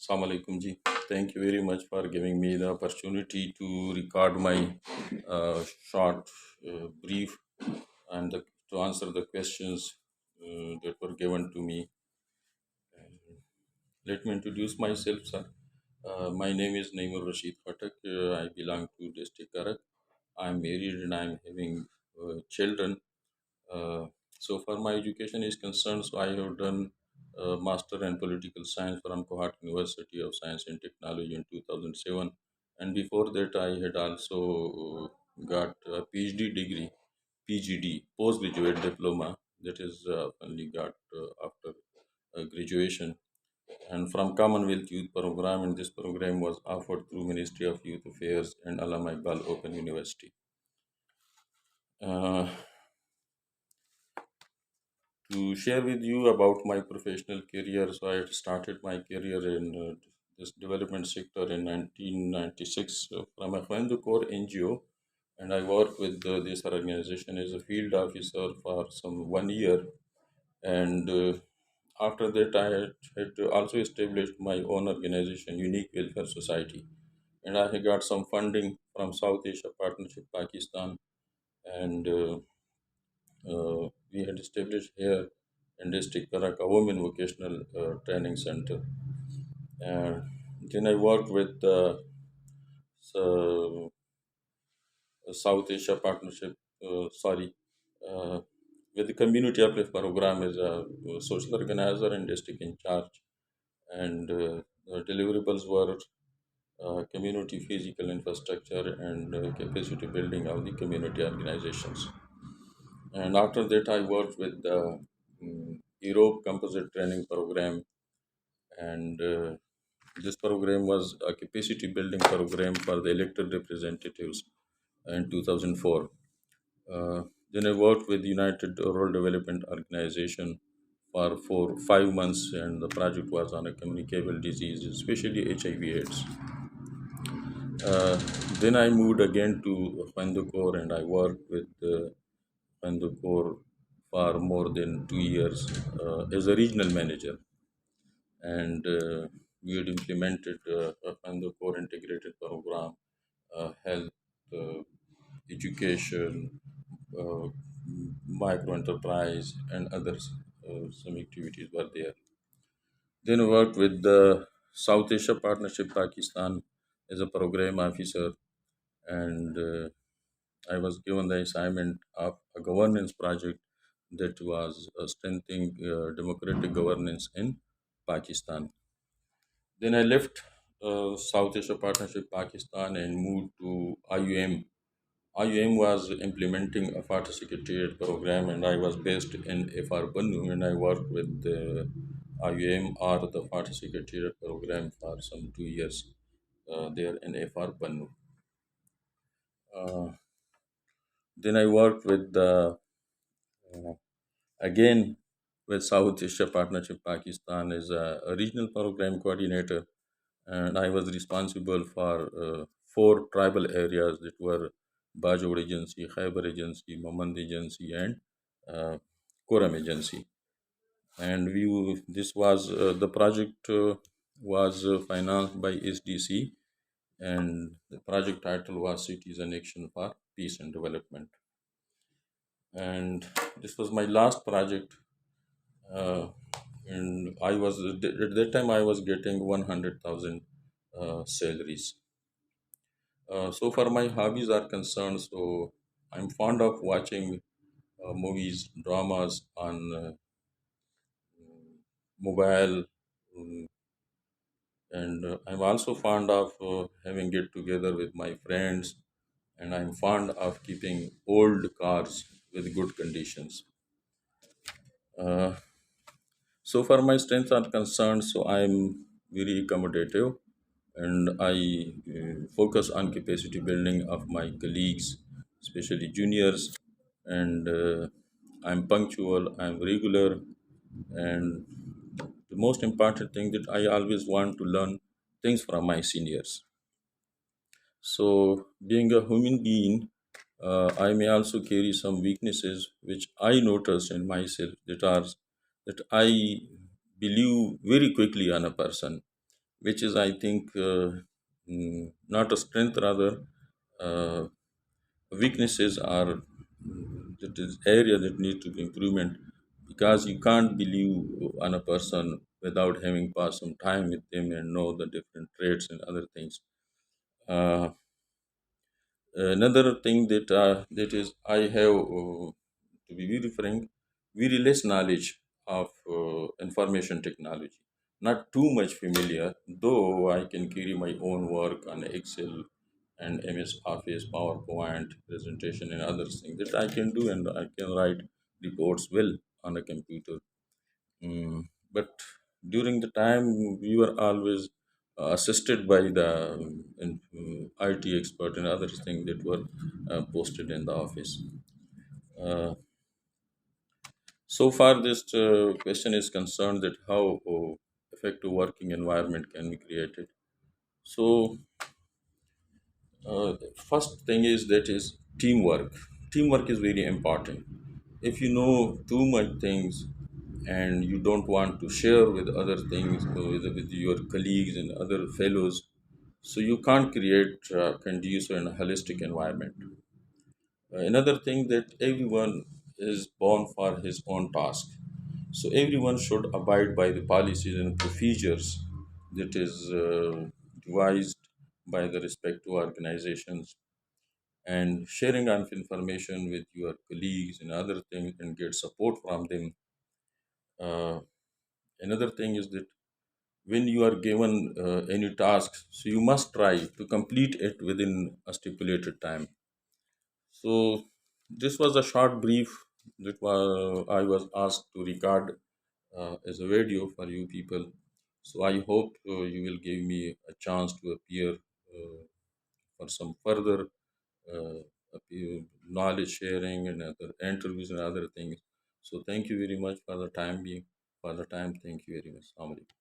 Assalamu alaikum ji. Thank you very much for giving me the opportunity to record my short brief to answer the questions that were given to me. Let me introduce myself, sir. My name is Naimur Rashid Khatak. I belong to district Karak. I'm married and I'm having children. Uh, so far, my education is concerned, so I have done Master in Political Science from Kohat University of Science and Technology in 2007. And before that, I had also got a PhD degree, PGD, Postgraduate Diploma, that is only got after graduation. And from Commonwealth Youth Program, and this program was offered through Ministry of Youth Affairs and Allama Iqbal Open University. Uh, to share with you about my professional career. So I had started my career in this development sector in 1996 from a Core NGO, and I worked with this organization as a field officer for some 1 year. And after that, I had also established my own organization, Unique Welfare Society, and I had got some funding from South Asia Partnership Pakistan, and we had established here in district Karak a women vocational training center. And then I worked with so, South Asia Partnership, uh, with the Community Uplift Program as a social organizer and district in charge. And the deliverables were community physical infrastructure and capacity building of the community organizations. And after that, I worked with the Europe Composite Training Program, and this program was a capacity building program for the elected representatives in 2004. Uh, then I worked with United Rural Development Organization for 5 months, and the project was on a communicable disease, especially HIV/AIDS. Uh, then I moved again to Pandukor, and I worked with Pandukor for more than 2 years as a regional manager. And we had implemented a core integrated program, health, uh, education, uh, micro enterprise, and others. Some activities were there. Then I worked with the South Asia Partnership Pakistan as a program officer, and I was given the assignment of a governance project that was strengthening democratic governance in Pakistan. Then I left South Asia Partnership Pakistan and moved to IUM. IUM was implementing a FATA Secretariat program, and I was based in FR Bannu, and I worked with the IUM or the FATA Secretariat program for some 2 years there in FR Bannu. Uh, then I worked with uh, again with South Asia Partnership Pakistan as a regional program coordinator, and I was responsible for four tribal areas that were Bajor Agency, Khyber Agency, Mamand Agency, and uh, Koram Agency. And this was the project was financed by SDC, and the project title was Cities and Action for Peace and Development. And this was my last project, uh, and I was at that time I was getting 100,000 salaries. So far, my hobbies are concerned, so I'm fond of watching movies, dramas on mobile, mm, and I'm also fond of having get together with my friends, and I'm fond of keeping old cars with good conditions. Uh, so far, my strengths are concerned, so I'm very accommodative, and I focus on capacity building of my colleagues, especially juniors, and I'm punctual, I'm regular, and the most important thing that I always want to learn things from my seniors. So, being a human being, I may also carry some weaknesses which I notice in myself that I believe very quickly on a person. which is, I think, not a strength, rather uh, weaknesses are that is area that need to be improvement, because you can't believe on a person without having passed some time with them and know the different traits and other things. Uh, Another thing that is I have, to be very frank, very less knowledge of information technology. Not too much familiar, though I can carry my own work on Excel and MS Office, PowerPoint presentation, and other things that I can do, and I can write reports well on a computer. But during the time, we were always assisted by the IT expert and other things that were posted in the office. Uh, so far, this question is concerned that how effective working environment can be created. So, first thing is that is teamwork. Teamwork is very important. If you know too much things and you don't want to share with other things, with your colleagues and other fellows, so you can't create conducive and holistic environment. Another thing that everyone is born for his own task, so everyone should abide by the policies and procedures that is devised by the respective organizations, and sharing of information with your colleagues and other things and get support from them. uh, Another thing is that when you are given any tasks, so you must try to complete it within a stipulated time. So this was a short brief that I was asked to record as a video for you people. So I hope you will give me a chance to appear for some further uh, knowledge sharing and other interviews and other things. So thank you very much for the time being. For the time, thank you very much. Assalamu alaikum.